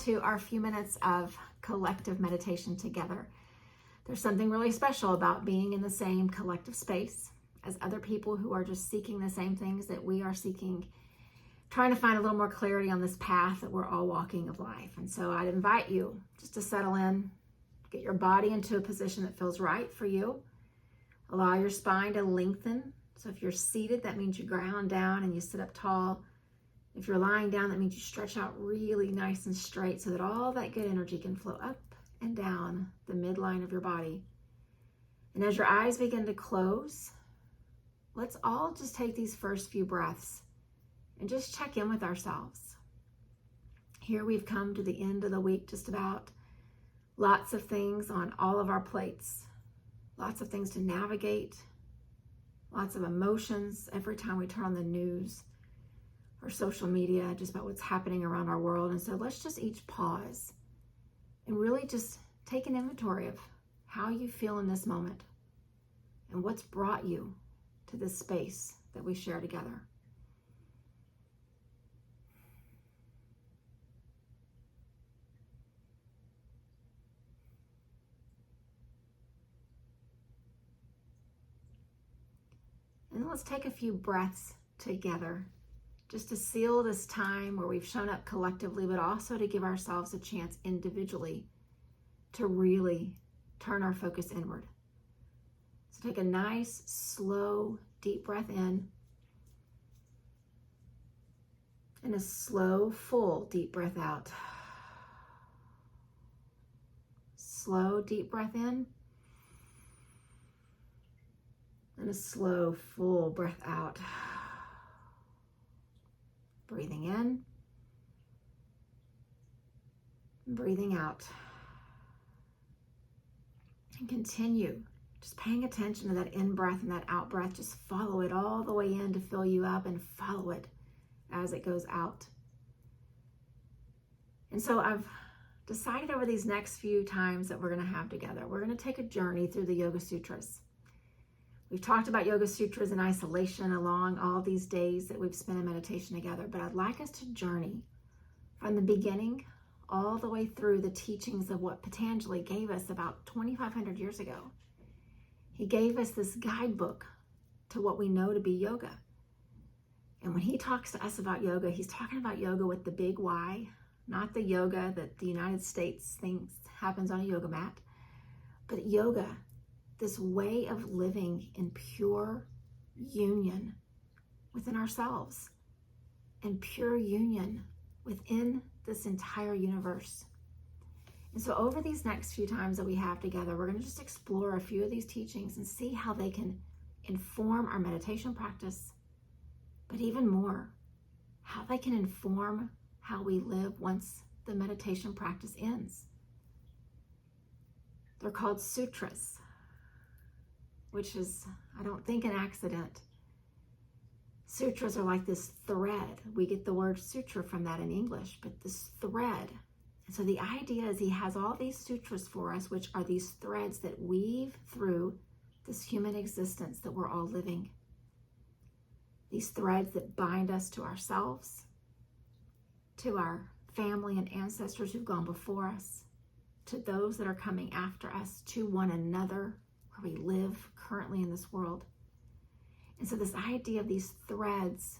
To our few minutes of collective meditation together. There's something really special about being in the same collective space as other people who are just seeking the same things that we are seeking, trying to find a little more clarity on this path that we're all walking of life. And so I'd invite you just to settle in, get your body into a position that feels right for you. Allow your spine to lengthen. So if you're seated, that means you ground down and you sit up tall. If you're lying down, that means you stretch out really nice and straight so that all that good energy can flow up and down the midline of your body. And as your eyes begin to close, let's all just take these first few breaths and just check in with ourselves. Here we've come to the end of the week, just about. Lots of things on all of our plates, lots of things to navigate, lots of emotions every time we turn on the news or social media, just about what's happening around our world. And so let's just each pause and really just take an inventory of how you feel in this moment and what's brought you to this space that we share together. And then let's take a few breaths together just to seal this time where we've shown up collectively, but also to give ourselves a chance individually to really turn our focus inward. So take a nice, slow, deep breath in and a slow, full, deep breath out. Slow, deep breath in and a slow, full breath out. Breathing in, breathing out. And continue just paying attention to that in-breath and that out-breath. Just follow it all the way in to fill you up and follow it as it goes out. And so I've decided over these next few times that we're going to have together, we're going to take a journey through the Yoga Sutras. We've talked about Yoga Sutras in isolation along all these days that we've spent in meditation together, but I'd like us to journey from the beginning all the way through the teachings of what Patanjali gave us about 2,500 years ago. He gave us this guidebook to what we know to be yoga. And when he talks to us about yoga, he's talking about yoga with the big Y, not the yoga that the United States thinks happens on a yoga mat, but yoga, this way of living in pure union within ourselves and pure union within this entire universe. And so over these next few times that we have together, we're going to just explore a few of these teachings and see how they can inform our meditation practice, but even more, how they can inform how we live once the meditation practice ends. They're called sutras, which is, I don't think, an accident. Sutras are like this thread. We get the word sutra from that in English, but this thread. And so the idea is he has all these sutras for us, which are these threads that weave through this human existence that we're all living. These threads that bind us to ourselves, to our family and ancestors who've gone before us, to those that are coming after us, to one another, where we live currently in this world. And so this idea of these threads,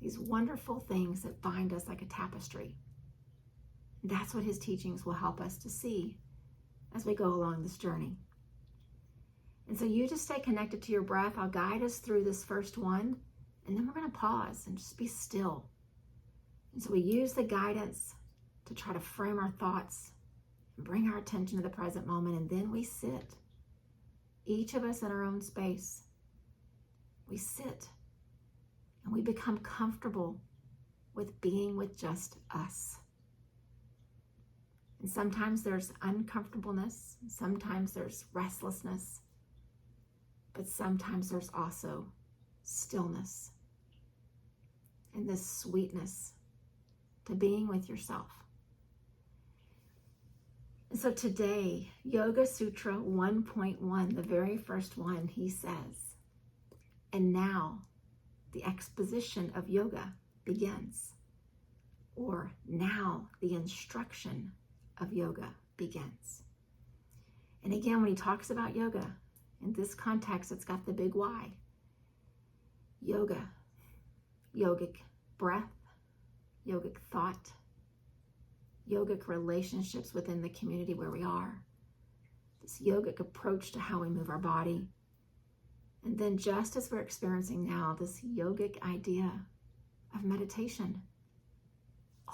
these wonderful things that bind us like a tapestry, that's what his teachings will help us to see as we go along this journey. And so you just stay connected to your breath. I'll guide us through this first one, and then we're going to pause and just be still. And so we use the guidance to try to frame our thoughts, bring our attention to the present moment, and then we sit. Each of us in our own space. We sit and we become comfortable with being with just us. And sometimes there's uncomfortableness, sometimes there's restlessness, but sometimes there's also stillness and this sweetness to being with yourself. And so today, Yoga Sutra 1.1, the very first one, he says, and now the exposition of yoga begins. Or now the instruction of yoga begins. And again, when he talks about yoga, in this context, it's got the big Y. Yoga, yogic breath, yogic thought, yogic relationships within the community where we are, this yogic approach to how we move our body, and then just as we're experiencing now, this yogic idea of meditation.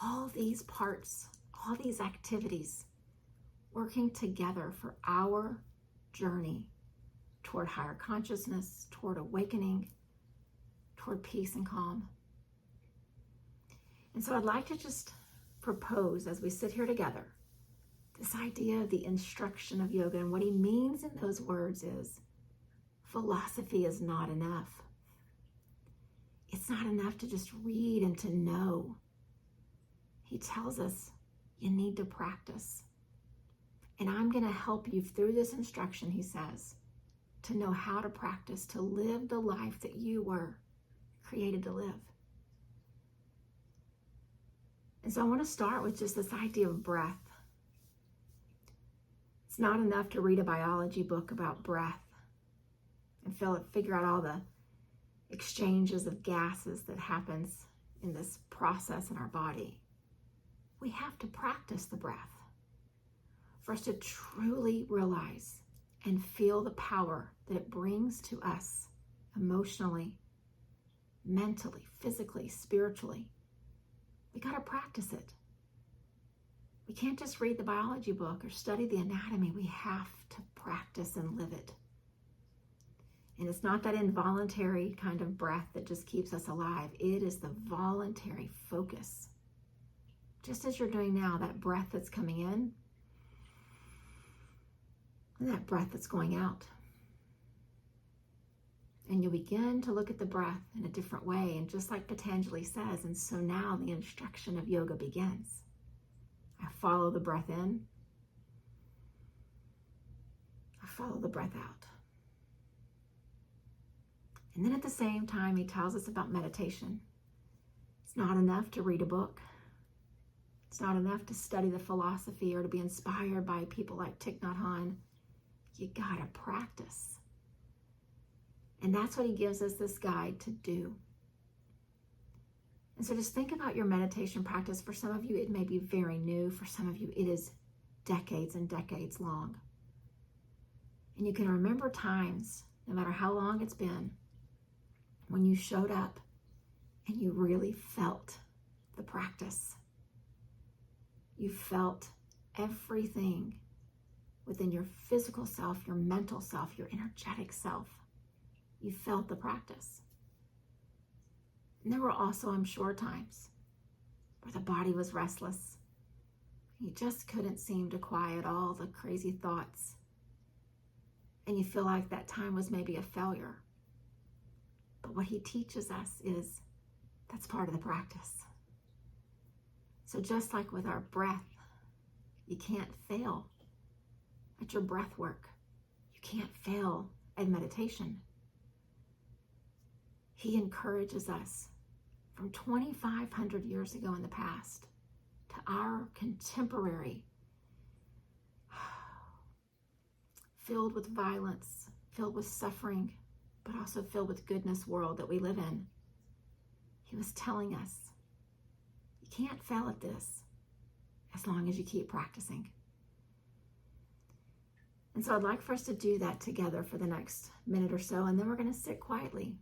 All these parts, all these activities working together for our journey toward higher consciousness, toward awakening, toward peace and calm. And so I'd like to just propose as we sit here together, this idea of the instruction of yoga, and what he means in those words is philosophy is not enough. It's not enough to just read and to know. He tells us you need to practice. And I'm going to help you through this instruction, he says, to know how to practice, to live the life that you were created to live. And so I want to start with just this idea of breath. It's not enough to read a biology book about breath and figure out all the exchanges of gases that happens in this process in our body. We have to practice the breath for us to truly realize and feel the power that it brings to us emotionally, mentally, physically, spiritually. We got to practice it. We can't just read the biology book or study the anatomy. We have to practice and live it. And it's not that involuntary kind of breath that just keeps us alive. It is the voluntary focus. Just as you're doing now, that breath that's coming in and that breath that's going out. And you begin to look at the breath in a different way. And just like Patanjali says, and so now the instruction of yoga begins. I follow the breath in. I follow the breath out. And then at the same time, he tells us about meditation. It's not enough to read a book. It's not enough to study the philosophy or to be inspired by people like Thich Nhat Hanh. You gotta practice. And that's what he gives us this guide to do. And so just think about your meditation practice. For some of you, it may be very new. For some of you, it is decades and decades long. And you can remember times, no matter how long it's been, when you showed up and you really felt the practice. You felt everything within your physical self, your mental self, your energetic self. You felt the practice. And there were also, I'm sure, times where the body was restless. You just couldn't seem to quiet all the crazy thoughts. And you feel like that time was maybe a failure. But what he teaches us is that's part of the practice. So just like with our breath, you can't fail at your breath work. You can't fail at meditation. He encourages us from 2,500 years ago in the past to our contemporary, filled with violence, filled with suffering, but also filled with goodness world that we live in. He was telling us, you can't fail at this as long as you keep practicing. And so I'd like for us to do that together for the next minute or so, and then we're going to sit quietly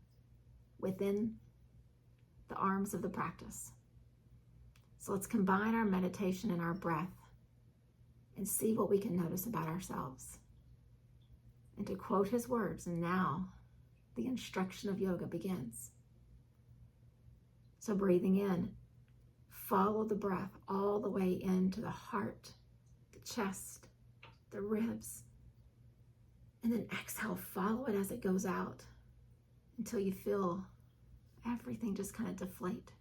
within the arms of the practice. So let's combine our meditation and our breath and see what we can notice about ourselves. And to quote his words, and now the instruction of yoga begins. So breathing in, follow the breath all the way into the heart, the chest, the ribs, and then exhale, follow it as it goes out until you feel everything just kind of deflate.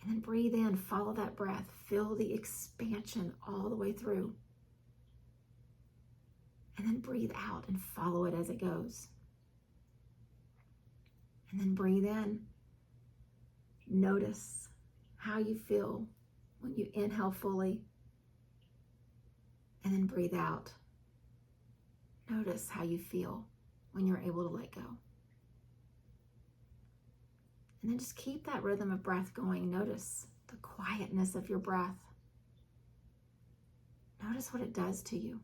And then breathe in, follow that breath, feel the expansion all the way through. And then breathe out and follow it as it goes. And then breathe in. Notice how you feel when you inhale fully. And then breathe out. Notice how you feel when you're able to let go. And then just keep that rhythm of breath going. Notice the quietness of your breath. Notice what it does to you.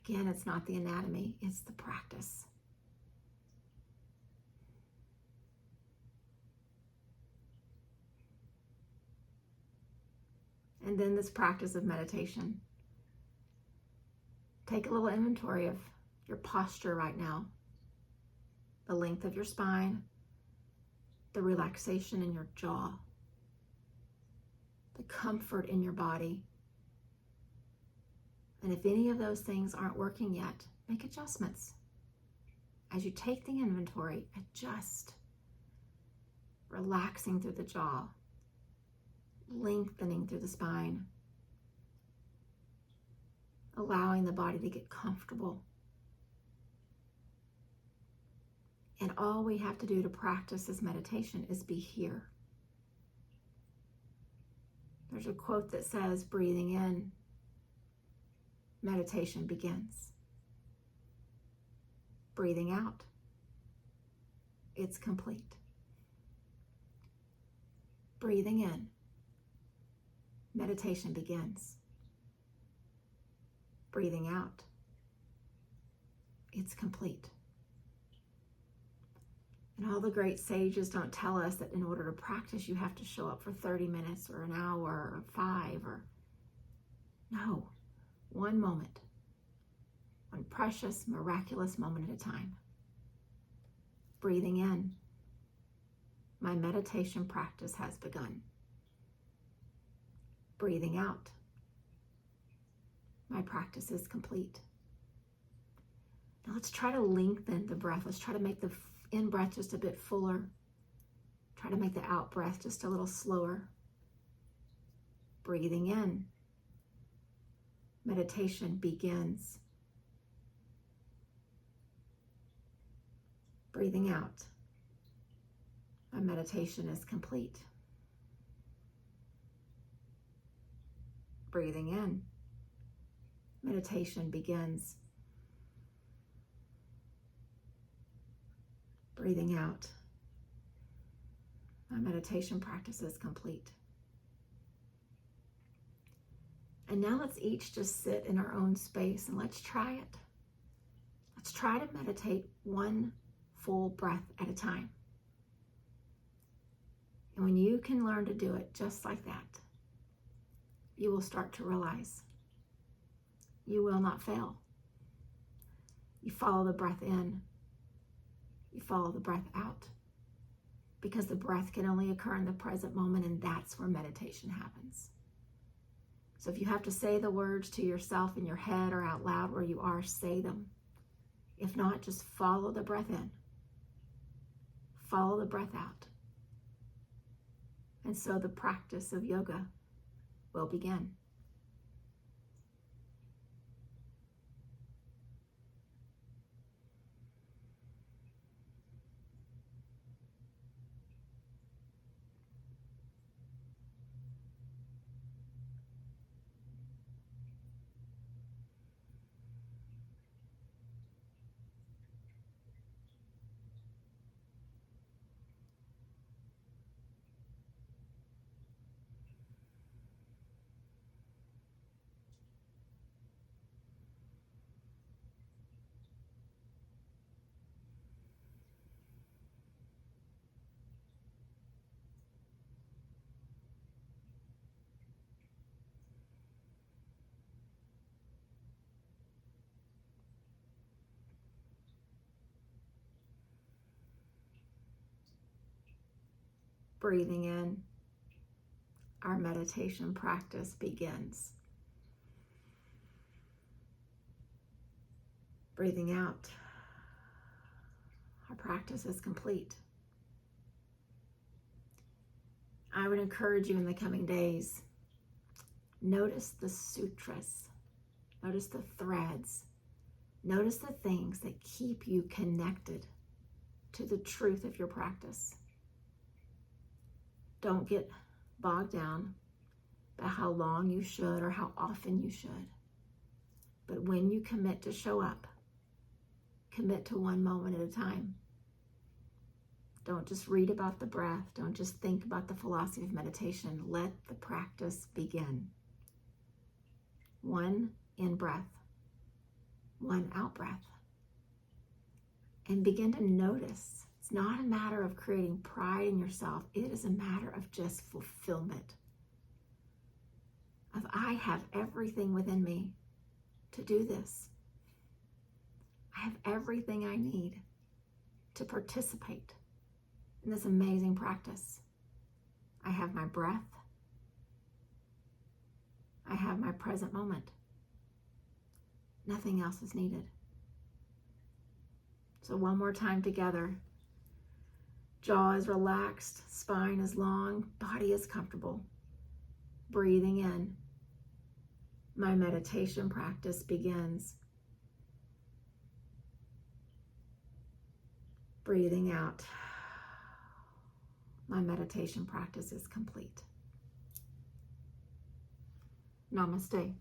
Again, it's not the anatomy, it's the practice. And then this practice of meditation. Take a little inventory of your posture right now. The length of your spine, the relaxation in your jaw, the comfort in your body. And if any of those things aren't working yet, make adjustments. As you take the inventory, adjust. Relaxing through the jaw, lengthening through the spine, allowing the body to get comfortable. And all we have to do to practice this meditation is be here. There's a quote that says, breathing in, meditation begins. Breathing out, it's complete. Breathing in, meditation begins. Breathing out, it's complete. And all the great sages don't tell us that in order to practice, you have to show up for 30 minutes or an hour or 5 or... No, one moment, one precious, miraculous moment at a time. Breathing in, my meditation practice has begun. Breathing out, my practice is complete. Now let's try to lengthen the breath. Let's try to make the in-breath just a bit fuller. Try to make the out-breath just a little slower. Breathing in, meditation begins. Breathing out, my meditation is complete. Breathing in, meditation begins. Breathing out, my meditation practice is complete. And now let's each just sit in our own space and let's try it. Let's try to meditate one full breath at a time. And when you can learn to do it just like that, you will start to realize you will not fail. You follow the breath in, you follow the breath out, because the breath can only occur in the present moment, and that's where meditation happens. So if you have to say the words to yourself in your head or out loud where you are, say them. If not, just follow the breath in. Follow the breath out. And so the practice of yoga will begin. Breathing in, our meditation practice begins. Breathing out, our practice is complete. I would encourage you in the coming days, notice the sutras, notice the threads, notice the things that keep you connected to the truth of your practice. Don't get bogged down by how long you should or how often you should. But when you commit to show up, commit to one moment at a time. Don't just read about the breath. Don't just think about the philosophy of meditation. Let the practice begin. One in-breath, one out-breath. And begin to notice. It's not a matter of creating pride in yourself. It is a matter of just fulfillment. Of I have everything within me to do this. I have everything I need to participate in this amazing practice. I have my breath. I have my present moment. Nothing else is needed. So one more time together. Jaw is relaxed, spine is long, body is comfortable. Breathing in. My meditation practice begins. Breathing out. My meditation practice is complete. Namaste.